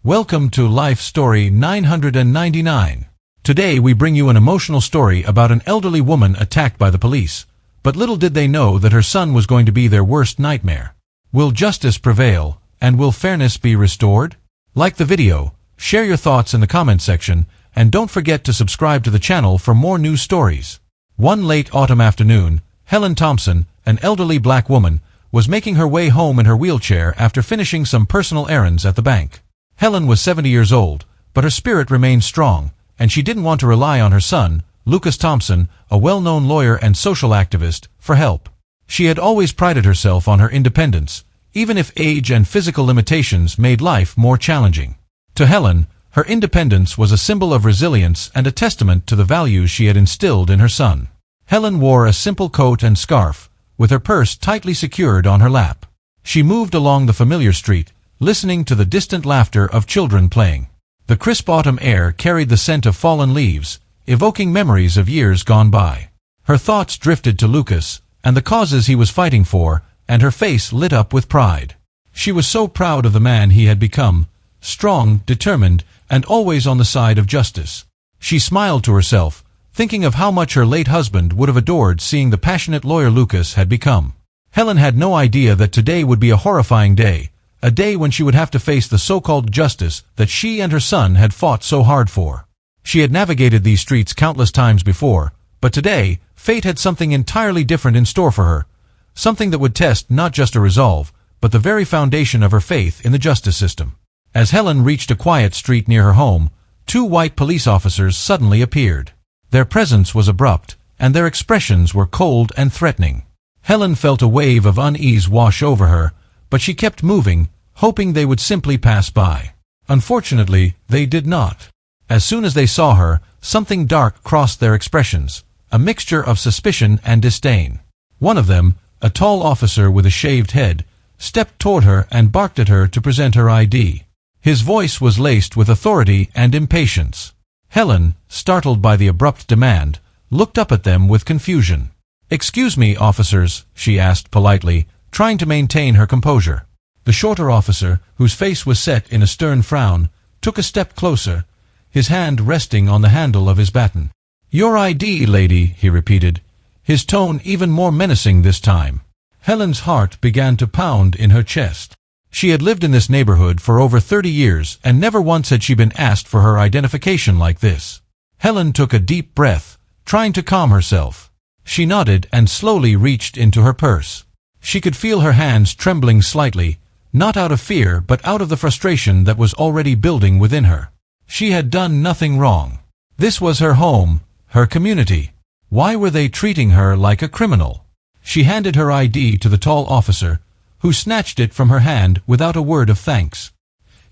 Welcome to Life Story 999. Today we bring you an emotional story about an elderly woman attacked by the police, but little did they know that her son was going to be their worst nightmare. Will justice prevail, and will fairness be restored? Like the video, share your thoughts in the comment section, and don't forget to subscribe to the channel for more news stories. One late autumn afternoon, Helen Thompson, an elderly black woman, was making her way home in her wheelchair after finishing some personal errands at the bank. Helen was 70 years old, but her spirit remained strong, and she didn't want to rely on her son, Lucas Thompson, a well-known lawyer and social activist, for help. She had always prided herself on her independence, even if age and physical limitations made life more challenging. To Helen, her independence was a symbol of resilience and a testament to the values she had instilled in her son. Helen wore a simple coat and scarf, with her purse tightly secured on her lap. She moved along the familiar street, listening to the distant laughter of children playing. The crisp autumn air carried the scent of fallen leaves, evoking memories of years gone by. Her thoughts drifted to Lucas, and the causes he was fighting for, and her face lit up with pride. She was so proud of the man he had become, strong, determined, and always on the side of justice. She smiled to herself, thinking of how much her late husband would have adored seeing the passionate lawyer Lucas had become. Helen had no idea that today would be a horrifying day, a day when she would have to face the so-called justice that she and her son had fought so hard for. She had navigated these streets countless times before, but today, fate had something entirely different in store for her, something that would test not just her resolve, but the very foundation of her faith in the justice system. As Helen reached a quiet street near her home, two white police officers suddenly appeared. Their presence was abrupt, and their expressions were cold and threatening. Helen felt a wave of unease wash over her, but she kept moving, hoping they would simply pass by. Unfortunately, they did not. As soon as they saw her, something dark crossed their expressions, a mixture of suspicion and disdain. One of them, a tall officer with a shaved head, stepped toward her and barked at her to present her ID. His voice was laced with authority and impatience. Helen, startled by the abrupt demand, looked up at them with confusion. "Excuse me, officers," she asked politely, trying to maintain her composure. The shorter officer, whose face was set in a stern frown, took a step closer, his hand resting on the handle of his baton. "Your ID, lady," he repeated, his tone even more menacing this time. Helen's heart began to pound in her chest. She had lived in this neighborhood for over 30 years, and never once had she been asked for her identification like this. Helen took a deep breath, trying to calm herself. She nodded and slowly reached into her purse. She could feel her hands trembling slightly, not out of fear but out of the frustration that was already building within her. She had done nothing wrong. This was her home, her community. Why were they treating her like a criminal? She handed her ID to the tall officer, who snatched it from her hand without a word of thanks.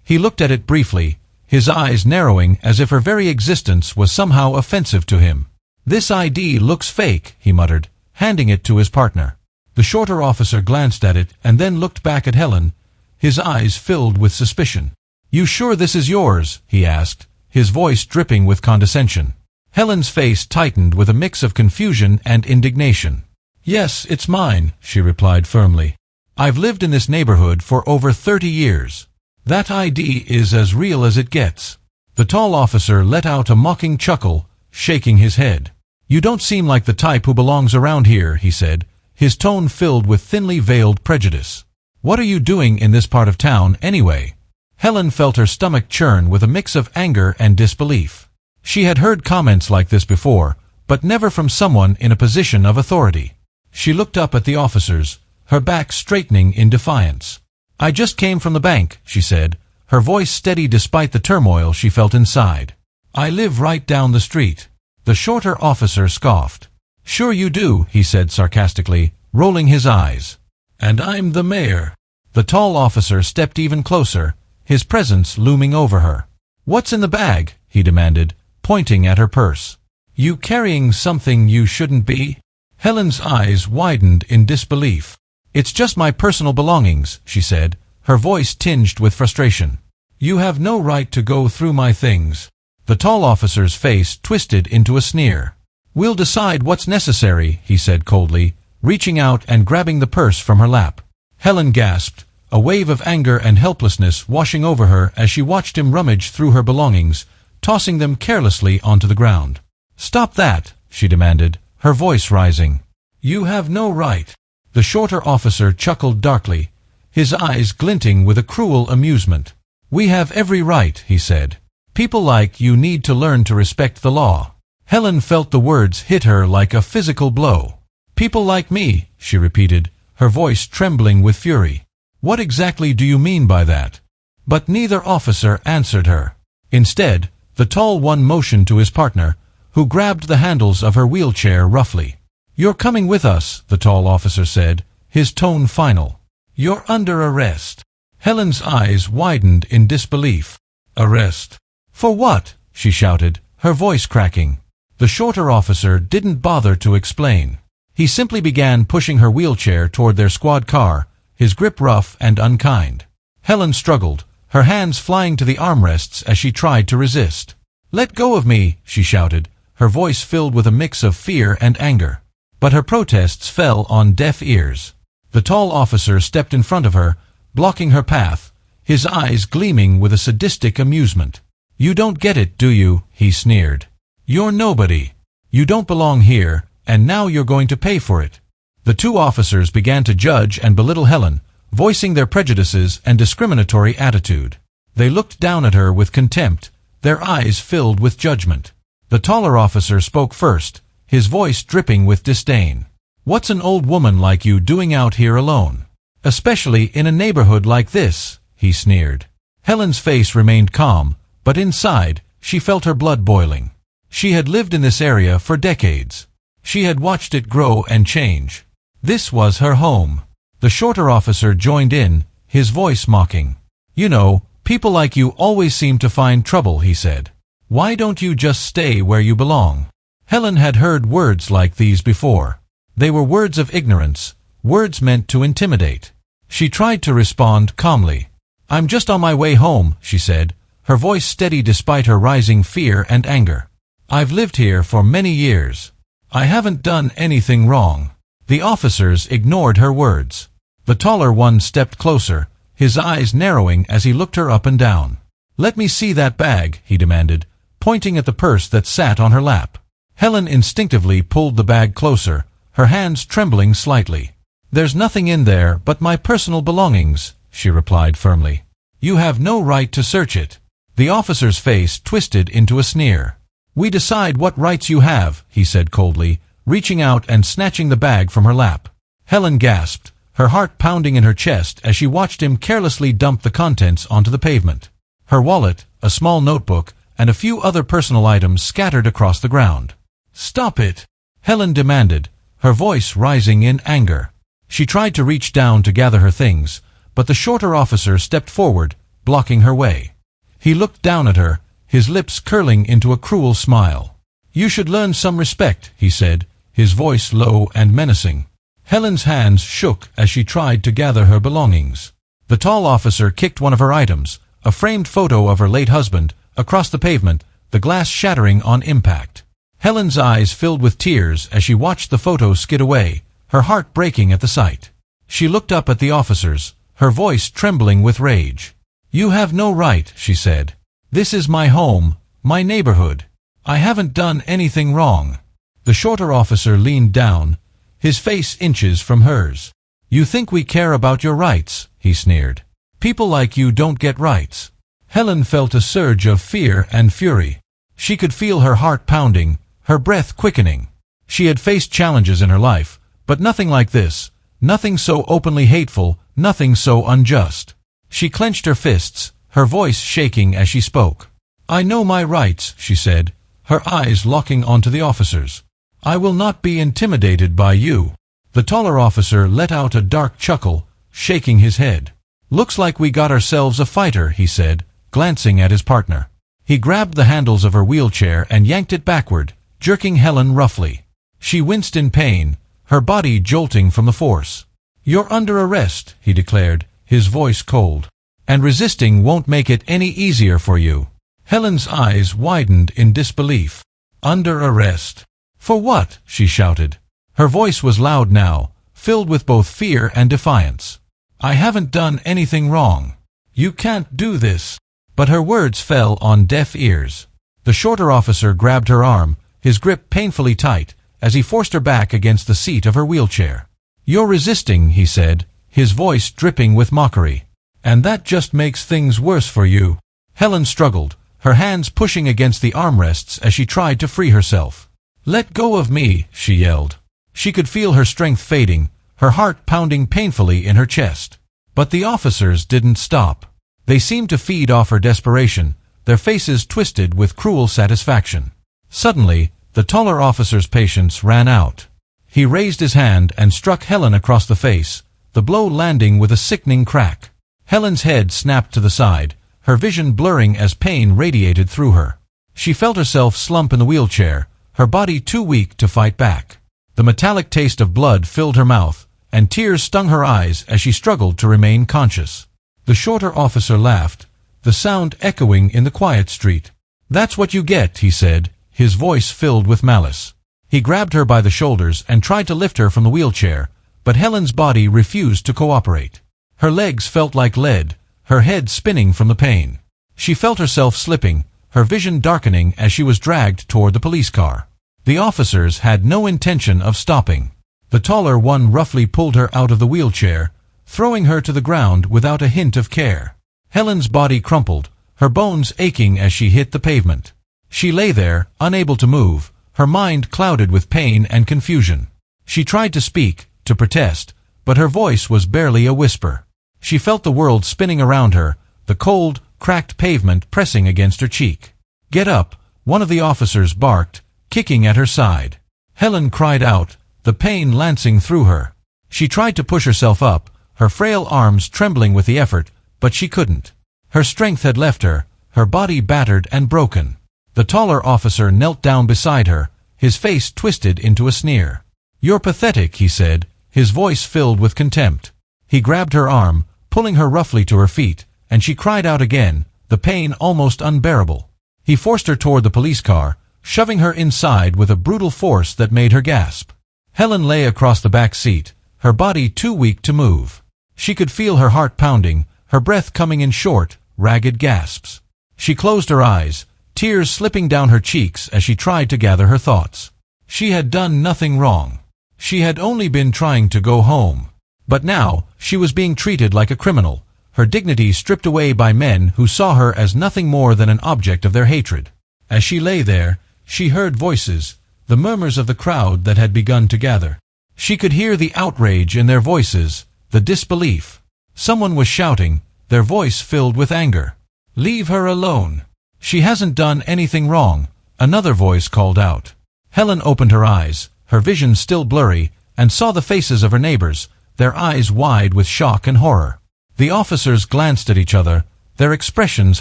He looked at it briefly, his eyes narrowing as if her very existence was somehow offensive to him. "This ID looks fake," he muttered, handing it to his partner. The shorter officer glanced at it and then looked back at Helen, his eyes filled with suspicion. "You sure this is yours?" he asked, his voice dripping with condescension. Helen's face tightened with a mix of confusion and indignation. "Yes, it's mine," she replied firmly. "I've lived in this neighborhood for over 30 years. That ID is as real as it gets." The tall officer let out a mocking chuckle, shaking his head. "You don't seem like the type who belongs around here," he said, his tone filled with thinly veiled prejudice. "What are you doing in this part of town, anyway?" Helen felt her stomach churn with a mix of anger and disbelief. She had heard comments like this before, but never from someone in a position of authority. She looked up at the officers, her back straightening in defiance. "I just came from the bank," she said, her voice steady despite the turmoil she felt inside. "I live right down the street." The shorter officer scoffed. "Sure you do," he said sarcastically, rolling his eyes. "And I'm the mayor." The tall officer stepped even closer, his presence looming over her. "What's in the bag?" he demanded, pointing at her purse. "You carrying something you shouldn't be?" Helen's eyes widened in disbelief. "It's just my personal belongings," she said, her voice tinged with frustration. "You have no right to go through my things." The tall officer's face twisted into a sneer. "We'll decide what's necessary," he said coldly, reaching out and grabbing the purse from her lap. Helen gasped, a wave of anger and helplessness washing over her as she watched him rummage through her belongings, tossing them carelessly onto the ground. "Stop that," she demanded, her voice rising. "You have no right." The shorter officer chuckled darkly, his eyes glinting with a cruel amusement. "We have every right," he said. "People like you need to learn to respect the law." Helen felt the words hit her like a physical blow. "People like me," she repeated, her voice trembling with fury. "What exactly do you mean by that?" But neither officer answered her. Instead, the tall one motioned to his partner, who grabbed the handles of her wheelchair roughly. "You're coming with us," the tall officer said, his tone final. "You're under arrest." Helen's eyes widened in disbelief. "Arrest? For what?" she shouted, her voice cracking. The shorter officer didn't bother to explain. He simply began pushing her wheelchair toward their squad car, his grip rough and unkind. Helen struggled, her hands flying to the armrests as she tried to resist. "Let go of me," she shouted, her voice filled with a mix of fear and anger. But her protests fell on deaf ears. The tall officer stepped in front of her, blocking her path, his eyes gleaming with a sadistic amusement. "You don't get it, do you?" he sneered. "You're nobody. You don't belong here, and now you're going to pay for it." The two officers began to judge and belittle Helen, voicing their prejudices and discriminatory attitude. They looked down at her with contempt, their eyes filled with judgment. The taller officer spoke first, his voice dripping with disdain. "What's an old woman like you doing out here alone? Especially in a neighborhood like this," he sneered. Helen's face remained calm, but inside, she felt her blood boiling. She had lived in this area for decades. She had watched it grow and change. This was her home. The shorter officer joined in, his voice mocking. "You know, people like you always seem to find trouble," he said. "Why don't you just stay where you belong?" Helen had heard words like these before. They were words of ignorance, words meant to intimidate. She tried to respond calmly. "I'm just on my way home," she said, her voice steady despite her rising fear and anger. "I've lived here for many years. I haven't done anything wrong." The officers ignored her words. The taller one stepped closer, his eyes narrowing as he looked her up and down. "Let me see that bag," he demanded, pointing at the purse that sat on her lap. Helen instinctively pulled the bag closer, her hands trembling slightly. "There's nothing in there but my personal belongings," she replied firmly. "You have no right to search it." The officer's face twisted into a sneer. "We decide what rights you have," he said coldly, reaching out and snatching the bag from her lap. Helen gasped, her heart pounding in her chest as she watched him carelessly dump the contents onto the pavement. Her wallet, a small notebook, and a few other personal items scattered across the ground. "Stop it!" Helen demanded, her voice rising in anger. She tried to reach down to gather her things, but the shorter officer stepped forward, blocking her way. He looked down at her, his lips curling into a cruel smile. "You should learn some respect," he said, his voice low and menacing. Helen's hands shook as she tried to gather her belongings. The tall officer kicked one of her items, a framed photo of her late husband, across the pavement, the glass shattering on impact. Helen's eyes filled with tears as she watched the photo skid away, her heart breaking at the sight. She looked up at the officers, her voice trembling with rage. "You have no right," she said. "This is my home, my neighborhood. I haven't done anything wrong." The shorter officer leaned down, his face inches from hers. "You think we care about your rights?" he sneered. "People like you don't get rights." Helen felt a surge of fear and fury. She could feel her heart pounding, her breath quickening. She had faced challenges in her life, but nothing like this, nothing so openly hateful, nothing so unjust. She clenched her fists, her voice shaking as she spoke. "I know my rights," she said, her eyes locking onto the officers. "I will not be intimidated by you." The taller officer let out a dark chuckle, shaking his head. "Looks like we got ourselves a fighter," he said, glancing at his partner. He grabbed the handles of her wheelchair and yanked it backward, jerking Helen roughly. She winced in pain, her body jolting from the force. "You're under arrest," he declared, his voice cold. "And resisting won't make it any easier for you." Helen's eyes widened in disbelief. "Under arrest? For what?" she shouted. Her voice was loud now, filled with both fear and defiance. I haven't done anything wrong. You can't do this. But her words fell on deaf ears. The shorter officer grabbed her arm, his grip painfully tight, as he forced her back against the seat of her wheelchair. You're resisting, he said, his voice dripping with mockery. And that just makes things worse for you. Helen struggled, her hands pushing against the armrests as she tried to free herself. Let go of me, she yelled. She could feel her strength fading, her heart pounding painfully in her chest. But the officers didn't stop. They seemed to feed off her desperation, their faces twisted with cruel satisfaction. Suddenly, the taller officer's patience ran out. He raised his hand and struck Helen across the face, the blow landing with a sickening crack. Helen's head snapped to the side, her vision blurring as pain radiated through her. She felt herself slump in the wheelchair, her body too weak to fight back. The metallic taste of blood filled her mouth, and tears stung her eyes as she struggled to remain conscious. The shorter officer laughed, the sound echoing in the quiet street. That's what you get, he said, his voice filled with malice. He grabbed her by the shoulders and tried to lift her from the wheelchair, but Helen's body refused to cooperate. Her legs felt like lead, her head spinning from the pain. She felt herself slipping, her vision darkening as she was dragged toward the police car. The officers had no intention of stopping. The taller one roughly pulled her out of the wheelchair, throwing her to the ground without a hint of care. Helen's body crumpled, her bones aching as she hit the pavement. She lay there, unable to move, her mind clouded with pain and confusion. She tried to speak, to protest, but her voice was barely a whisper. She felt the world spinning around her, the cold, cracked pavement pressing against her cheek. Get up, one of the officers barked, kicking at her side. Helen cried out, the pain lancing through her. She tried to push herself up, her frail arms trembling with the effort, but she couldn't. Her strength had left her, her body battered and broken. The taller officer knelt down beside her, his face twisted into a sneer. You're pathetic, he said, his voice filled with contempt. He grabbed her arm, pulling her roughly to her feet, and she cried out again, the pain almost unbearable. He forced her toward the police car, shoving her inside with a brutal force that made her gasp. Helen lay across the back seat, her body too weak to move. She could feel her heart pounding, her breath coming in short, ragged gasps. She closed her eyes, tears slipping down her cheeks as she tried to gather her thoughts. She had done nothing wrong. She had only been trying to go home. But now, she was being treated like a criminal, her dignity stripped away by men who saw her as nothing more than an object of their hatred. As she lay there, she heard voices, the murmurs of the crowd that had begun to gather. She could hear the outrage in their voices, the disbelief. Someone was shouting, their voice filled with anger. Leave her alone. She hasn't done anything wrong, another voice called out. Helen opened her eyes, her vision still blurry, and saw the faces of her neighbors, their eyes wide with shock and horror. The officers glanced at each other, their expressions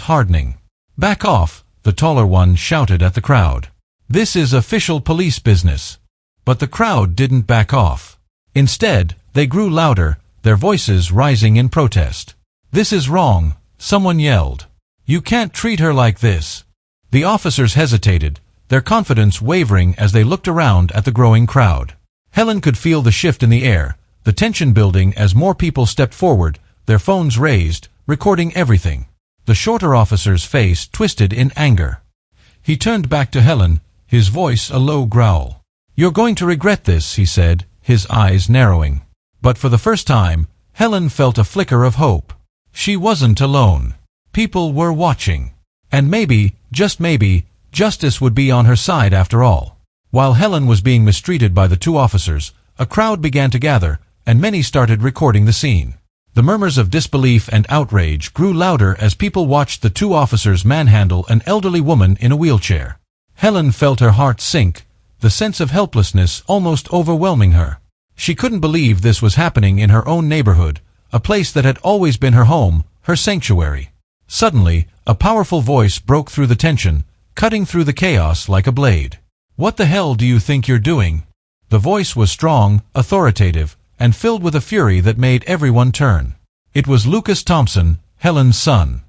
hardening. Back off, the taller one shouted at the crowd. This is official police business. But the crowd didn't back off. Instead, they grew louder, their voices rising in protest. This is wrong, someone yelled. You can't treat her like this. The officers hesitated, their confidence wavering as they looked around at the growing crowd. Helen could feel the shift in the air, the tension building as more people stepped forward, their phones raised, recording everything. The shorter officer's face twisted in anger. He turned back to Helen, his voice a low growl. You're going to regret this, he said, his eyes narrowing. But for the first time, Helen felt a flicker of hope. She wasn't alone. People were watching. And maybe, just maybe, justice would be on her side after all. While Helen was being mistreated by the two officers, a crowd began to gather, and many started recording the scene. The murmurs of disbelief and outrage grew louder as people watched the two officers manhandle an elderly woman in a wheelchair. Helen felt her heart sink, the sense of helplessness almost overwhelming her. She couldn't believe this was happening in her own neighborhood, a place that had always been her home, her sanctuary. Suddenly, a powerful voice broke through the tension, cutting through the chaos like a blade. What the hell do you think you're doing? The voice was strong, authoritative, and filled with a fury that made everyone turn. It was Lucas Thompson, Helen's son.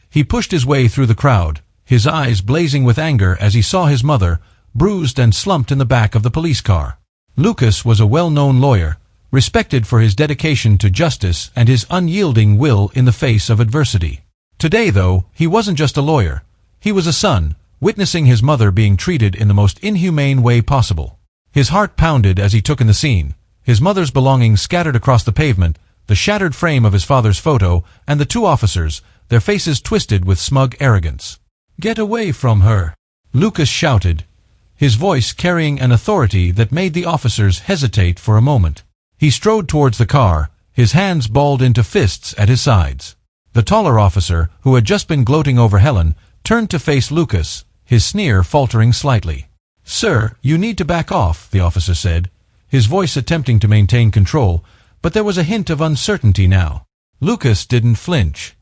He pushed his way through the crowd, his eyes blazing with anger as he saw his mother, bruised and slumped in the back of the police car. Lucas was a well-known lawyer, respected for his dedication to justice and his unyielding will in the face of adversity. Today, though, he wasn't just a lawyer. He was a son, witnessing his mother being treated in the most inhumane way possible. His heart pounded as he took in the scene, his mother's belongings scattered across the pavement, the shattered frame of his father's photo, and the two officers, their faces twisted with smug arrogance. "Get away from her!" Lucas shouted, his voice carrying an authority that made the officers hesitate for a moment. He strode towards the car, his hands balled into fists at his sides. The taller officer, who had just been gloating over Helen, turned to face Lucas, his sneer faltering slightly. "Sir, you need to back off," the officer said, his voice attempting to maintain control, but there was a hint of uncertainty now. Lucas didn't flinch.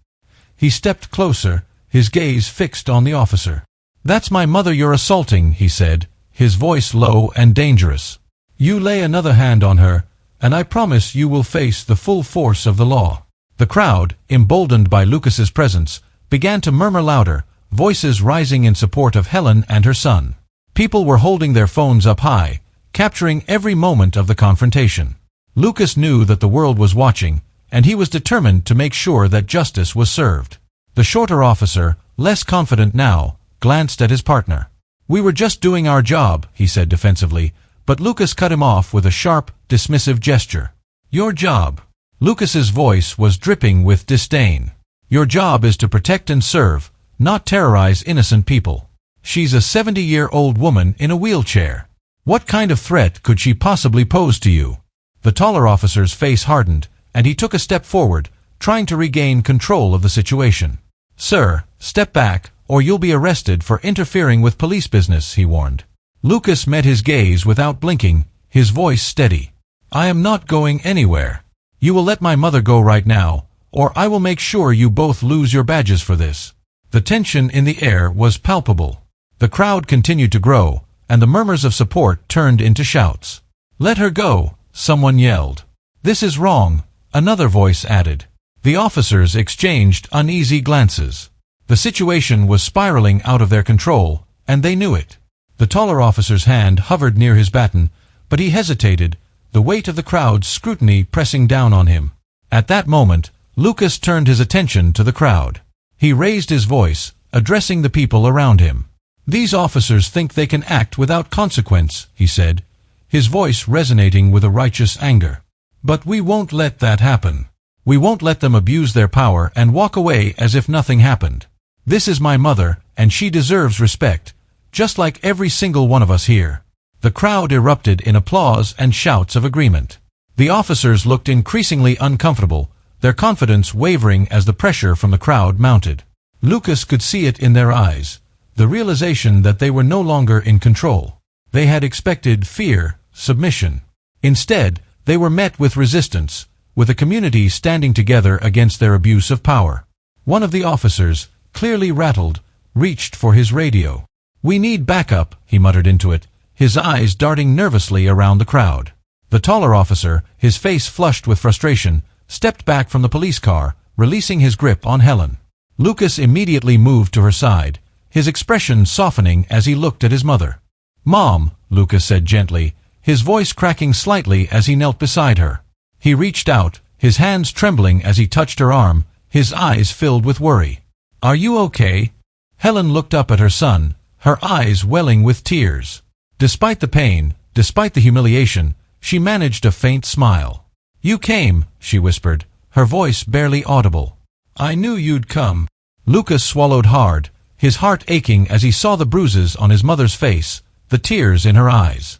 He stepped closer, his gaze fixed on the officer. "That's my mother you're assaulting," he said, his voice low and dangerous. "You lay another hand on her, and I promise you will face the full force of the law." The crowd, emboldened by Lucas's presence, began to murmur louder, voices rising in support of Helen and her son. People were holding their phones up high, capturing every moment of the confrontation. Lucas knew that the world was watching, and he was determined to make sure that justice was served. The shorter officer, less confident now, glanced at his partner. "We were just doing our job," he said defensively, but Lucas cut him off with a sharp, dismissive gesture. "Your job?" Lucas's voice was dripping with disdain. "Your job is to protect and serve, not terrorize innocent people. She's a 70-year-old woman in a wheelchair. What kind of threat could she possibly pose to you?" The taller officer's face hardened, and he took a step forward, trying to regain control of the situation. "Sir, step back, or you'll be arrested for interfering with police business," he warned. Lucas met his gaze without blinking, his voice steady. "I am not going anywhere. You will let my mother go right now, or I will make sure you both lose your badges for this." The tension in the air was palpable. The crowd continued to grow, and the murmurs of support turned into shouts. "Let her go," someone yelled. "This is wrong," another voice added. The officers exchanged uneasy glances. The situation was spiraling out of their control, and they knew it. The taller officer's hand hovered near his baton, but he hesitated, the weight of the crowd's scrutiny pressing down on him. At that moment, Lucas turned his attention to the crowd. He raised his voice, addressing the people around him. "These officers think they can act without consequence," he said, his voice resonating with a righteous anger. "But we won't let that happen. We won't let them abuse their power and walk away as if nothing happened. This is my mother, and she deserves respect, just like every single one of us here." The crowd erupted in applause and shouts of agreement. The officers looked increasingly uncomfortable, their confidence wavering as the pressure from the crowd mounted. Lucas could see it in their eyes, the realization that they were no longer in control. They had expected fear, submission. Instead, they were met with resistance, with a community standing together against their abuse of power. One of the officers, clearly rattled, reached for his radio. "We need backup," he muttered into it, his eyes darting nervously around the crowd. The taller officer, his face flushed with frustration, stepped back from the police car, releasing his grip on Helen. Lucas immediately moved to her side, his expression softening as he looked at his mother. "Mom," Lucas said gently, his voice cracking slightly as he knelt beside her. He reached out, his hands trembling as he touched her arm, his eyes filled with worry. "Are you okay?" Helen looked up at her son, her eyes welling with tears. Despite the pain, despite the humiliation, she managed a faint smile. "You came," she whispered, her voice barely audible. "I knew you'd come." Lucas swallowed hard, his heart aching as he saw the bruises on his mother's face, the tears in her eyes.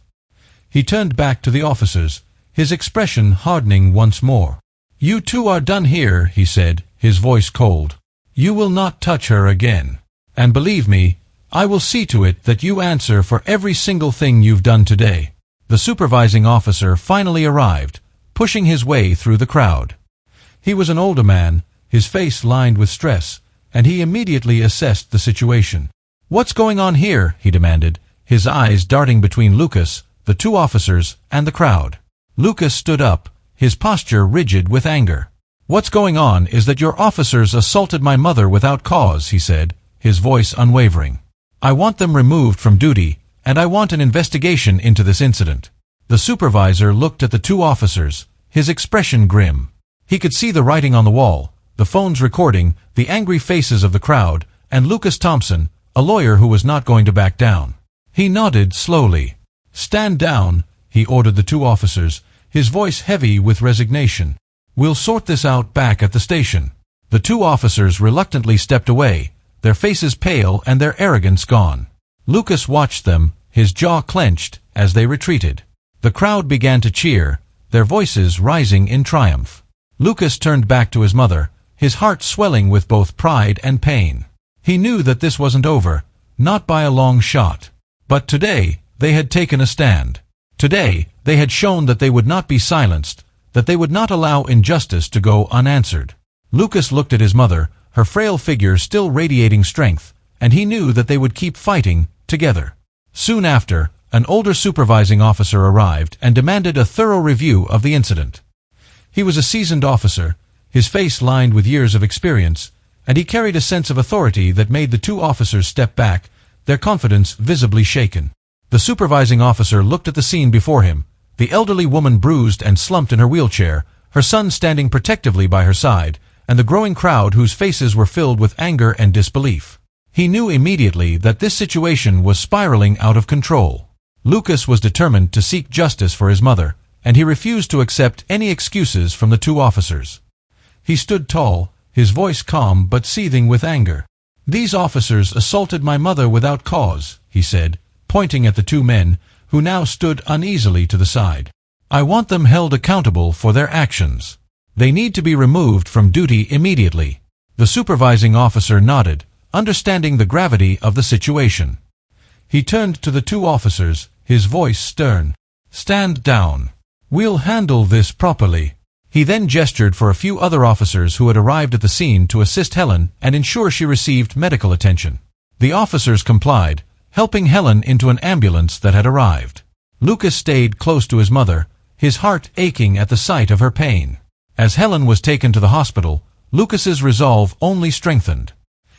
He turned back to the officers, his expression hardening once more. "You two are done here," he said, his voice cold. "You will not touch her again. And believe me, I will see to it that you answer for every single thing you've done today." The supervising officer finally arrived, pushing his way through the crowd. He was an older man, his face lined with stress, and he immediately assessed the situation. "What's going on here?" he demanded, his eyes darting between Lucas, the two officers, and the crowd. Lucas stood up, his posture rigid with anger. "What's going on is that your officers assaulted my mother without cause," he said, his voice unwavering. "I want them removed from duty, and I want an investigation into this incident." The supervisor looked at the two officers, his expression grim. He could see the writing on the wall, the phones recording, the angry faces of the crowd, and Lucas Thompson, a lawyer who was not going to back down. He nodded slowly. "Stand down," he ordered the two officers, his voice heavy with resignation. "We'll sort this out back at the station." The two officers reluctantly stepped away, their faces pale and their arrogance gone. Lucas watched them, his jaw clenched, as they retreated. The crowd began to cheer, their voices rising in triumph. Lucas turned back to his mother, his heart swelling with both pride and pain. He knew that this wasn't over, not by a long shot. But today, they had taken a stand. Today, they had shown that they would not be silenced, that they would not allow injustice to go unanswered. Lucas looked at his mother, her frail figure still radiating strength, and he knew that they would keep fighting, together. Soon after, an older supervising officer arrived and demanded a thorough review of the incident. He was a seasoned officer, his face lined with years of experience, and he carried a sense of authority that made the two officers step back, their confidence visibly shaken. The supervising officer looked at the scene before him, the elderly woman bruised and slumped in her wheelchair, her son standing protectively by her side, and the growing crowd whose faces were filled with anger and disbelief. He knew immediately that this situation was spiraling out of control. Lucas was determined to seek justice for his mother, and he refused to accept any excuses from the two officers. He stood tall, his voice calm but seething with anger. "These officers assaulted my mother without cause," he said, pointing at the two men, who now stood uneasily to the side. "I want them held accountable for their actions. They need to be removed from duty immediately." The supervising officer nodded, understanding the gravity of the situation. He turned to the two officers, his voice stern. "Stand down. We'll handle this properly." He then gestured for a few other officers who had arrived at the scene to assist Helen and ensure she received medical attention. The officers complied, helping Helen into an ambulance that had arrived. Lucas stayed close to his mother, his heart aching at the sight of her pain. As Helen was taken to the hospital, Lucas's resolve only strengthened.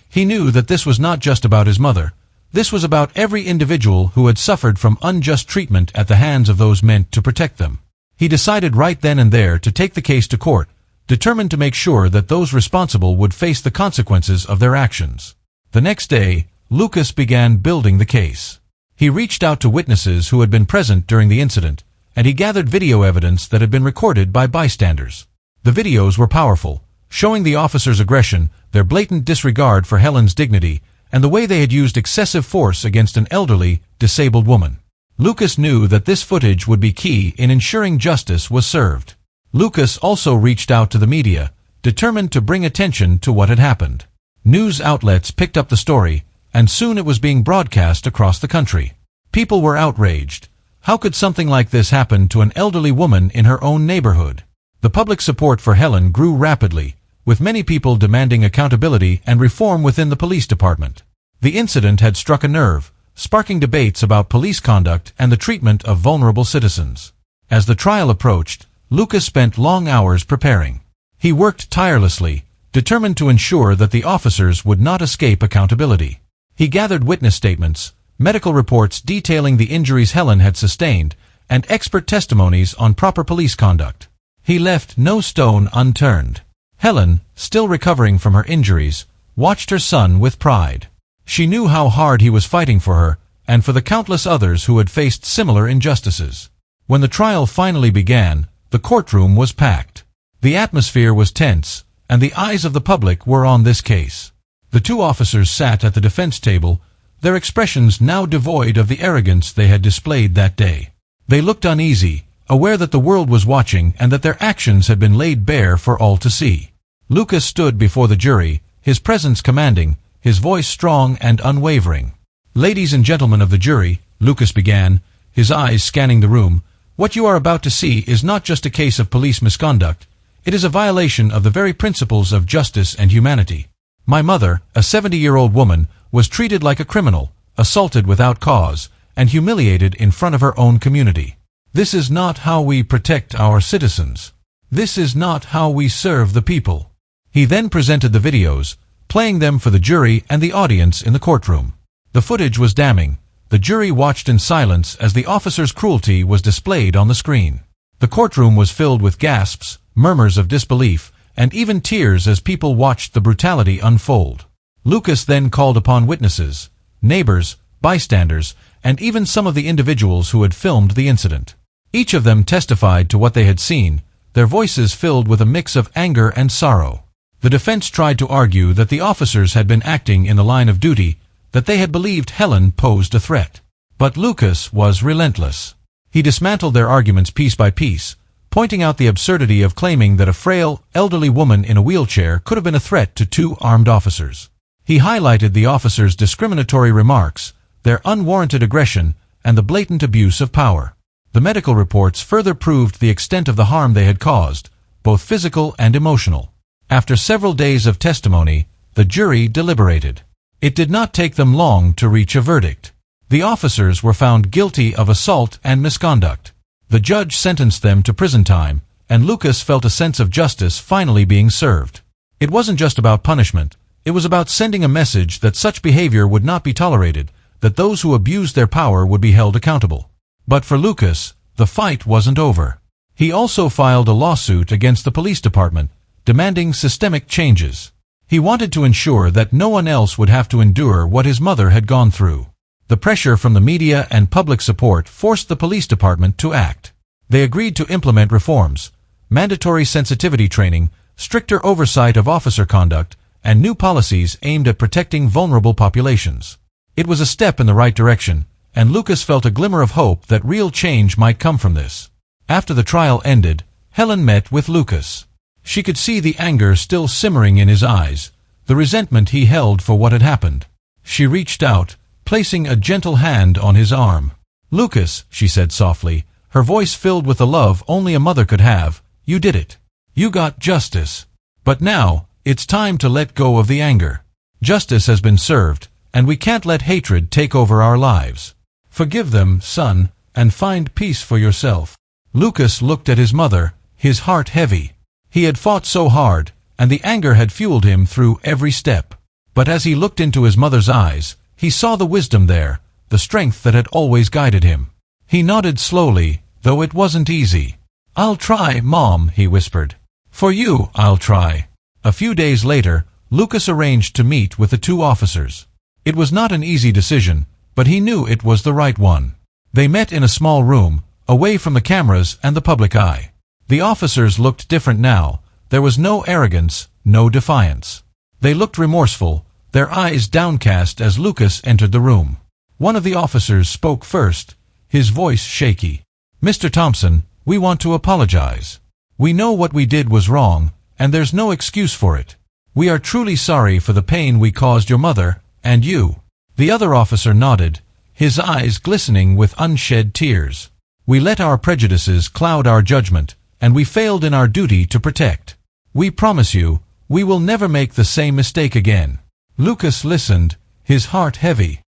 He knew that this was not just about his mother. This was about every individual who had suffered from unjust treatment at the hands of those meant to protect them. He decided right then and there to take the case to court, determined to make sure that those responsible would face the consequences of their actions. The next day, Lucas began building the case. He reached out to witnesses who had been present during the incident, and he gathered video evidence that had been recorded by bystanders. The videos were powerful, showing the officers' aggression, their blatant disregard for Helen's dignity, and the way they had used excessive force against an elderly, disabled woman. Lucas knew that this footage would be key in ensuring justice was served. Lucas also reached out to the media, determined to bring attention to what had happened. News outlets picked up the story, and soon it was being broadcast across the country. People were outraged. How could something like this happen to an elderly woman in her own neighborhood? The public support for Helen grew rapidly, with many people demanding accountability and reform within the police department. The incident had struck a nerve, sparking debates about police conduct and the treatment of vulnerable citizens. As the trial approached, Lucas spent long hours preparing. He worked tirelessly, determined to ensure that the officers would not escape accountability. He gathered witness statements, medical reports detailing the injuries Helen had sustained, and expert testimonies on proper police conduct. He left no stone unturned. Helen, still recovering from her injuries, watched her son with pride. She knew how hard he was fighting for her, and for the countless others who had faced similar injustices. When the trial finally began, the courtroom was packed. The atmosphere was tense, and the eyes of the public were on this case. The two officers sat at the defense table, their expressions now devoid of the arrogance they had displayed that day. They looked uneasy, aware that the world was watching and that their actions had been laid bare for all to see. Lucas stood before the jury, his presence commanding, his voice strong and unwavering. "Ladies and gentlemen of the jury," Lucas began, his eyes scanning the room, "what you are about to see is not just a case of police misconduct. It is a violation of the very principles of justice and humanity. My mother, a 70-year-old woman, was treated like a criminal, assaulted without cause, and humiliated in front of her own community. This is not how we protect our citizens. This is not how we serve the people." He then presented the videos, playing them for the jury and the audience in the courtroom. The footage was damning. The jury watched in silence as the officer's cruelty was displayed on the screen. The courtroom was filled with gasps, murmurs of disbelief, and even tears as people watched the brutality unfold. Lucas then called upon witnesses, neighbors, bystanders, and even some of the individuals who had filmed the incident. Each of them testified to what they had seen, their voices filled with a mix of anger and sorrow. The defense tried to argue that the officers had been acting in the line of duty, that they had believed Helen posed a threat. But Lucas was relentless. He dismantled their arguments piece by piece, pointing out the absurdity of claiming that a frail, elderly woman in a wheelchair could have been a threat to two armed officers. He highlighted the officers' discriminatory remarks, their unwarranted aggression, and the blatant abuse of power. The medical reports further proved the extent of the harm they had caused, both physical and emotional. After several days of testimony, the jury deliberated. It did not take them long to reach a verdict. The officers were found guilty of assault and misconduct. The judge sentenced them to prison time, and Lucas felt a sense of justice finally being served. It wasn't just about punishment. It was about sending a message that such behavior would not be tolerated, that those who abused their power would be held accountable. But for Lucas, the fight wasn't over. He also filed a lawsuit against the police department, demanding systemic changes. He wanted to ensure that no one else would have to endure what his mother had gone through. The pressure from the media and public support forced the police department to act. They agreed to implement reforms, mandatory sensitivity training, stricter oversight of officer conduct, and new policies aimed at protecting vulnerable populations. It was a step in the right direction, and Lucas felt a glimmer of hope that real change might come from this. After the trial ended, Helen met with Lucas. She could see the anger still simmering in his eyes, the resentment he held for what had happened. She reached out, placing a gentle hand on his arm. "Lucas," she said softly, her voice filled with the love only a mother could have, "you did it. You got justice. But now, it's time to let go of the anger. Justice has been served, and we can't let hatred take over our lives. Forgive them, son, and find peace for yourself." Lucas looked at his mother, his heart heavy. He had fought so hard, and the anger had fueled him through every step. But as he looked into his mother's eyes, he saw the wisdom there, the strength that had always guided him. He nodded slowly, though it wasn't easy. "I'll try, Mom," he whispered. "For you, I'll try." A few days later, Lucas arranged to meet with the two officers. It was not an easy decision, but he knew it was the right one. They met in a small room, away from the cameras and the public eye. The officers looked different now. There was no arrogance, no defiance. They looked remorseful, their eyes downcast as Lucas entered the room. One of the officers spoke first, his voice shaky. "Mr. Thompson, we want to apologize. We know what we did was wrong, and there's no excuse for it. We are truly sorry for the pain we caused your mother, and you." The other officer nodded, his eyes glistening with unshed tears. "We let our prejudices cloud our judgment, and we failed in our duty to protect. We promise you, we will never make the same mistake again." Lucas listened, his heart heavy.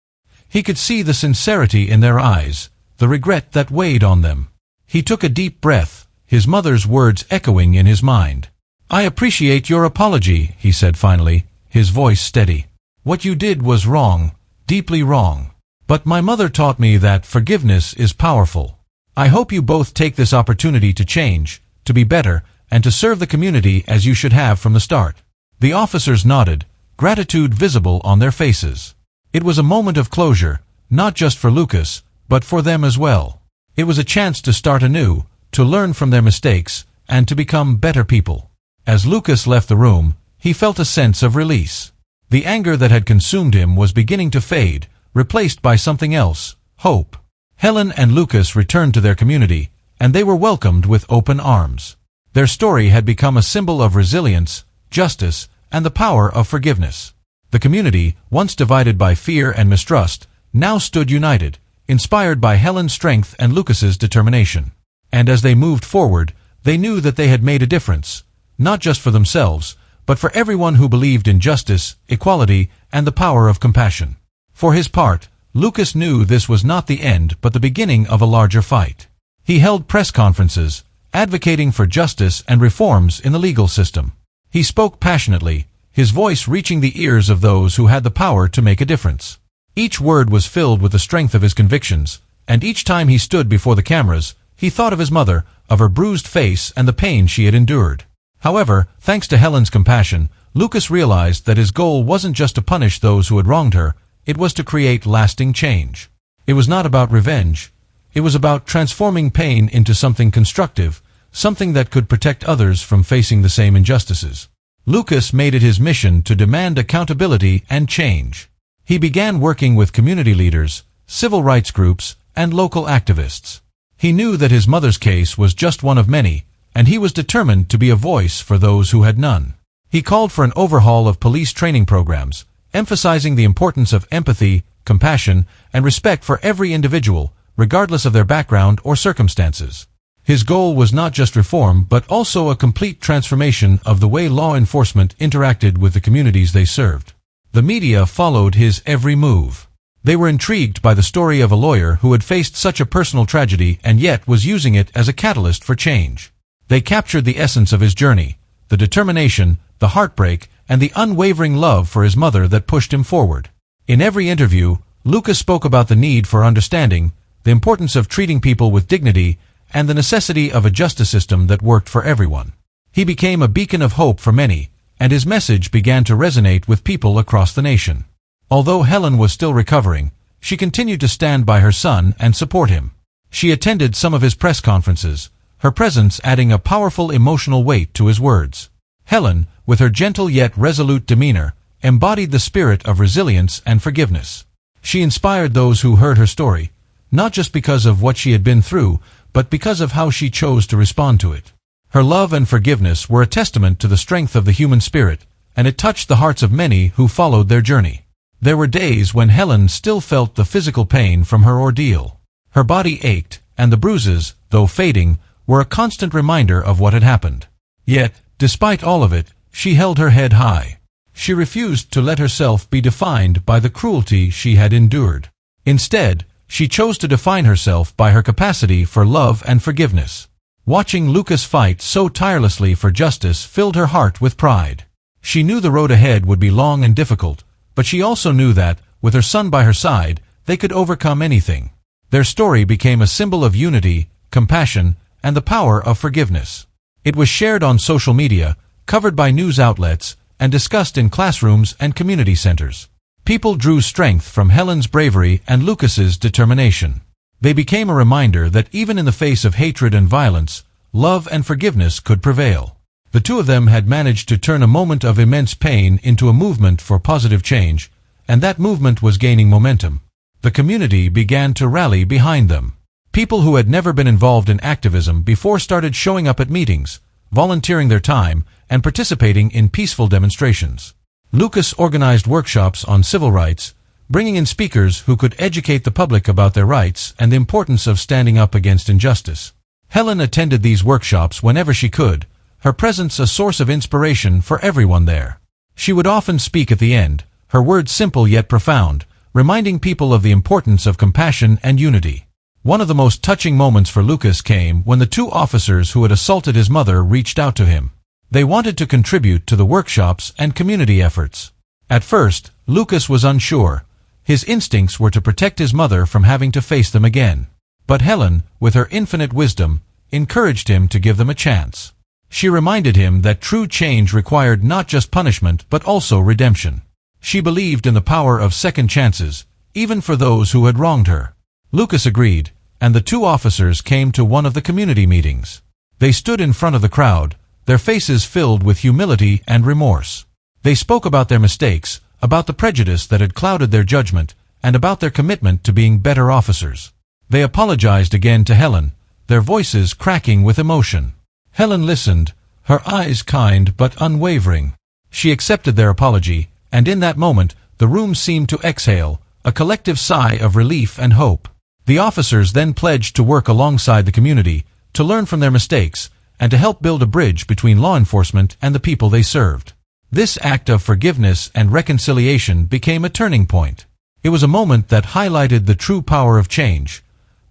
He could see the sincerity in their eyes, the regret that weighed on them. He took a deep breath, his mother's words echoing in his mind. "I appreciate your apology," he said finally, his voice steady. "What you did was wrong, deeply wrong. But my mother taught me that forgiveness is powerful. I hope you both take this opportunity to change, to be better, and to serve the community as you should have from the start." The officers nodded, gratitude visible on their faces. It was a moment of closure, not just for Lucas, but for them as well. It was a chance to start anew, to learn from their mistakes, and to become better people. As Lucas left the room, he felt a sense of release. The anger that had consumed him was beginning to fade, replaced by something else, hope. Helen and Lucas returned to their community, and they were welcomed with open arms. Their story had become a symbol of resilience, justice, and the power of forgiveness. The community, once divided by fear and mistrust, now stood united, inspired by Helen's strength and Lucas's determination. And as they moved forward, they knew that they had made a difference, not just for themselves, but for everyone who believed in justice, equality, and the power of compassion. For his part, Lucas knew this was not the end but the beginning of a larger fight. He held press conferences, advocating for justice and reforms in the legal system. He spoke passionately, his voice reaching the ears of those who had the power to make a difference. Each word was filled with the strength of his convictions, and each time he stood before the cameras, He thought of his mother, of her bruised face and the pain she had endured. However, thanks to Helen's compassion, Lucas realized that his goal wasn't just to punish those who had wronged her, it was to create lasting change. It was not about revenge. It was about transforming pain into something constructive, something that could protect others from facing the same injustices. Lucas made it his mission to demand accountability and change. He began working with community leaders, civil rights groups, and local activists. He knew that his mother's case was just one of many, and he was determined to be a voice for those who had none. He called for an overhaul of police training programs, emphasizing the importance of empathy, compassion, and respect for every individual, regardless of their background or circumstances. His goal was not just reform but also a complete transformation of the way law enforcement interacted with the communities they served. The media followed his every move. They were intrigued by the story of a lawyer who had faced such a personal tragedy and yet was using it as a catalyst for change. They captured the essence of his journey, the determination, the heartbreak, and the unwavering love for his mother that pushed him forward. In every interview, Lucas spoke about the need for understanding, the importance of treating people with dignity, and the necessity of a justice system that worked for everyone. He became a beacon of hope for many, and his message began to resonate with people across the nation. Although Helen was still recovering, she continued to stand by her son and support him. She attended some of his press conferences, her presence adding a powerful emotional weight to his words. Helen, with her gentle yet resolute demeanor, embodied the spirit of resilience and forgiveness. She inspired those who heard her story, not just because of what she had been through, but because of how she chose to respond to it. Her love and forgiveness were a testament to the strength of the human spirit, and it touched the hearts of many who followed their journey. There were days when Helen still felt the physical pain from her ordeal. Her body ached, and the bruises, though fading, were a constant reminder of what had happened. Yet, despite all of it, she held her head high. She refused to let herself be defined by the cruelty she had endured. Instead, she chose to define herself by her capacity for love and forgiveness. Watching Lucas fight so tirelessly for justice filled her heart with pride. She knew the road ahead would be long and difficult, but she also knew that, with her son by her side, they could overcome anything. Their story became a symbol of unity, compassion, and the power of forgiveness. It was shared on social media, covered by news outlets, and discussed in classrooms and community centers. People drew strength from Helen's bravery and Lucas's determination. They became a reminder that even in the face of hatred and violence, love and forgiveness could prevail. The two of them had managed to turn a moment of immense pain into a movement for positive change, and that movement was gaining momentum. The community began to rally behind them. People who had never been involved in activism before started showing up at meetings, volunteering their time, and participating in peaceful demonstrations. Lucas organized workshops on civil rights, bringing in speakers who could educate the public about their rights and the importance of standing up against injustice. Helen attended these workshops whenever she could, her presence a source of inspiration for everyone there. She would often speak at the end, her words simple yet profound, reminding people of the importance of compassion and unity. One of the most touching moments for Lucas came when the two officers who had assaulted his mother reached out to him. They wanted to contribute to the workshops and community efforts. At first, Lucas was unsure. His instincts were to protect his mother from having to face them again. But Helen, with her infinite wisdom, encouraged him to give them a chance. She reminded him that true change required not just punishment but also redemption. She believed in the power of second chances, even for those who had wronged her. Lucas agreed, and the two officers came to one of the community meetings. They stood in front of the crowd, their faces filled with humility and remorse. They spoke about their mistakes, about the prejudice that had clouded their judgment, and about their commitment to being better officers. They apologized again to Helen, their voices cracking with emotion. Helen listened, her eyes kind but unwavering. She accepted their apology, and in that moment, the room seemed to exhale, a collective sigh of relief and hope. The officers then pledged to work alongside the community, to learn from their mistakes, and to help build a bridge between law enforcement and the people they served. This act of forgiveness and reconciliation became a turning point. It was a moment that highlighted the true power of change,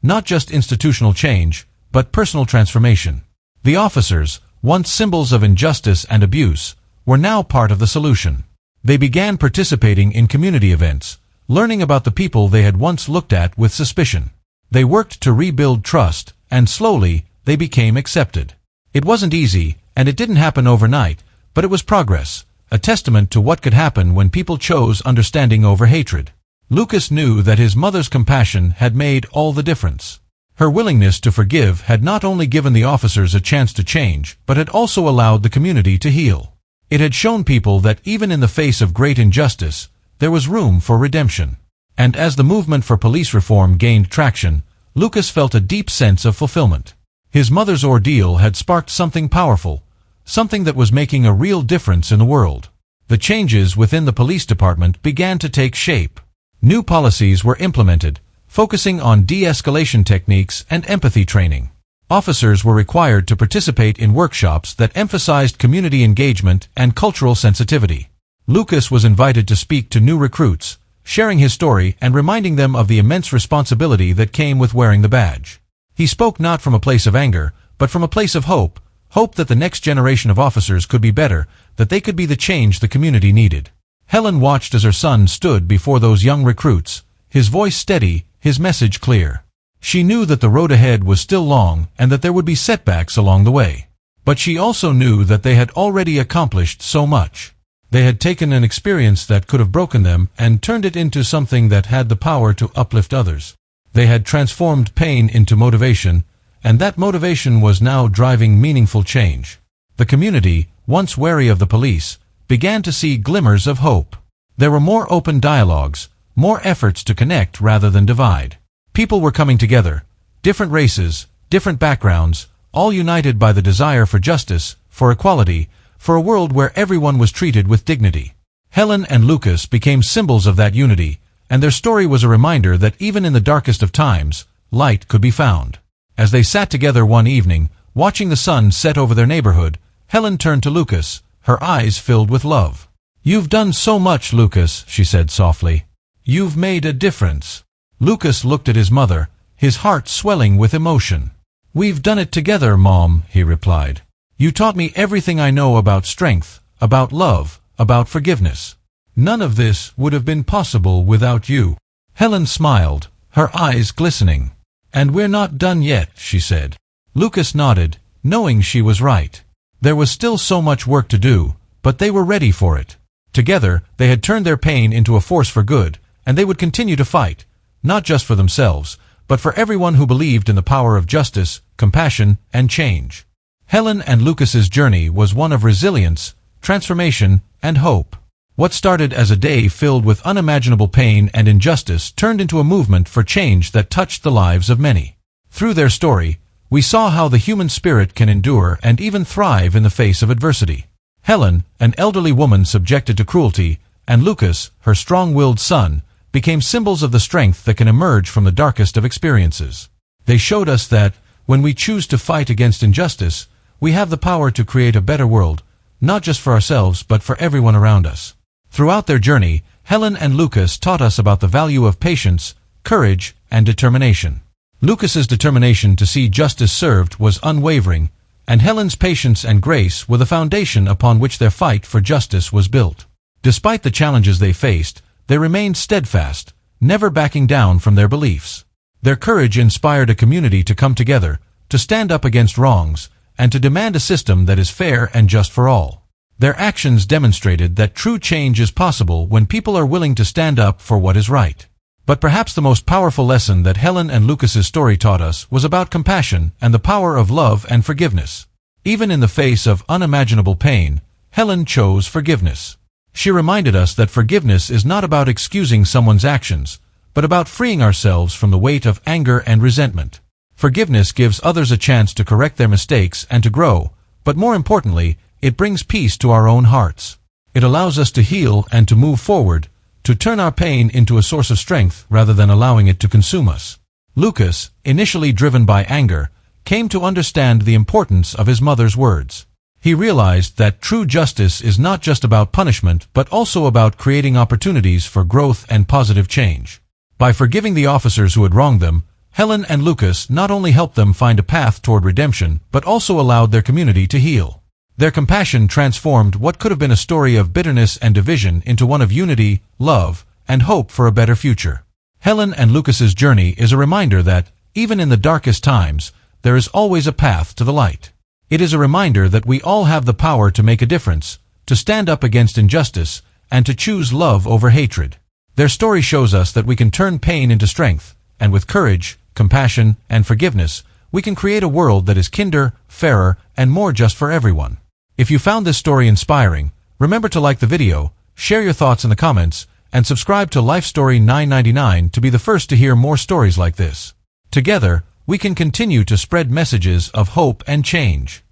not just institutional change, but personal transformation. The officers, once symbols of injustice and abuse, were now part of the solution. They began participating in community events, learning about the people they had once looked at with suspicion. They worked to rebuild trust, and slowly, they became accepted. It wasn't easy, and it didn't happen overnight, but it was progress, a testament to what could happen when people chose understanding over hatred. Lucas knew that his mother's compassion had made all the difference. Her willingness to forgive had not only given the officers a chance to change, but had also allowed the community to heal. It had shown people that even in the face of great injustice, there was room for redemption. And as the movement for police reform gained traction, Lucas felt a deep sense of fulfillment. His mother's ordeal had sparked something powerful, something that was making a real difference in the world. The changes within the police department began to take shape. New policies were implemented, focusing on de-escalation techniques and empathy training. Officers were required to participate in workshops that emphasized community engagement and cultural sensitivity. Lucas was invited to speak to new recruits, sharing his story and reminding them of the immense responsibility that came with wearing the badge. He spoke not from a place of anger, but from a place of hope, hope that the next generation of officers could be better, that they could be the change the community needed. Helen watched as her son stood before those young recruits, his voice steady, his message clear. She knew that the road ahead was still long and that there would be setbacks along the way. But she also knew that they had already accomplished so much. They had taken an experience that could have broken them and turned it into something that had the power to uplift others. They had transformed pain into motivation, and that motivation was now driving meaningful change. The community, once wary of the police, began to see glimmers of hope. There were more open dialogues, more efforts to connect rather than divide. People were coming together, different races, different backgrounds, all united by the desire for justice, for equality, for a world where everyone was treated with dignity. Helen and Lucas became symbols of that unity, and their story was a reminder that even in the darkest of times, light could be found. As they sat together one evening, watching the sun set over their neighborhood, Helen turned to Lucas, her eyes filled with love. "You've done so much, Lucas," she said softly. "You've made a difference." Lucas looked at his mother, his heart swelling with emotion. "We've done it together, Mom," he replied. "You taught me everything I know about strength, about love, about forgiveness. None of this would have been possible without you." Helen smiled, her eyes glistening. "And we're not done yet," she said. Lucas nodded, knowing she was right. There was still so much work to do, but they were ready for it. Together, they had turned their pain into a force for good, and they would continue to fight, not just for themselves, but for everyone who believed in the power of justice, compassion, and change. Helen and Lucas's journey was one of resilience, transformation, and hope. What started as a day filled with unimaginable pain and injustice turned into a movement for change that touched the lives of many. Through their story, we saw how the human spirit can endure and even thrive in the face of adversity. Helen, an elderly woman subjected to cruelty, and Lucas, her strong-willed son, became symbols of the strength that can emerge from the darkest of experiences. They showed us that, when we choose to fight against injustice, we have the power to create a better world, not just for ourselves but for everyone around us. Throughout their journey, Helen and Lucas taught us about the value of patience, courage, and determination. Lucas's determination to see justice served was unwavering, and Helen's patience and grace were the foundation upon which their fight for justice was built. Despite the challenges they faced, they remained steadfast, never backing down from their beliefs. Their courage inspired a community to come together, to stand up against wrongs, and to demand a system that is fair and just for all. Their actions demonstrated that true change is possible when people are willing to stand up for what is right. But perhaps the most powerful lesson that Helen and Lucas's story taught us was about compassion and the power of love and forgiveness. Even in the face of unimaginable pain, Helen chose forgiveness. She reminded us that forgiveness is not about excusing someone's actions, but about freeing ourselves from the weight of anger and resentment. Forgiveness gives others a chance to correct their mistakes and to grow, but more importantly, it brings peace to our own hearts. It allows us to heal and to move forward, to turn our pain into a source of strength rather than allowing it to consume us. Lucas, initially driven by anger, came to understand the importance of his mother's words. He realized that true justice is not just about punishment but also about creating opportunities for growth and positive change. By forgiving the officers who had wronged them, Helen and Lucas not only helped them find a path toward redemption but also allowed their community to heal. Their compassion transformed what could have been a story of bitterness and division into one of unity, love, and hope for a better future. Helen and Lucas's journey is a reminder that, even in the darkest times, there is always a path to the light. It is a reminder that we all have the power to make a difference, to stand up against injustice, and to choose love over hatred. Their story shows us that we can turn pain into strength, and with courage, compassion, and forgiveness, we can create a world that is kinder, fairer, and more just for everyone. If you found this story inspiring, remember to like the video, share your thoughts in the comments, and subscribe to Life Story 999 to be the first to hear more stories like this. Together, we can continue to spread messages of hope and change.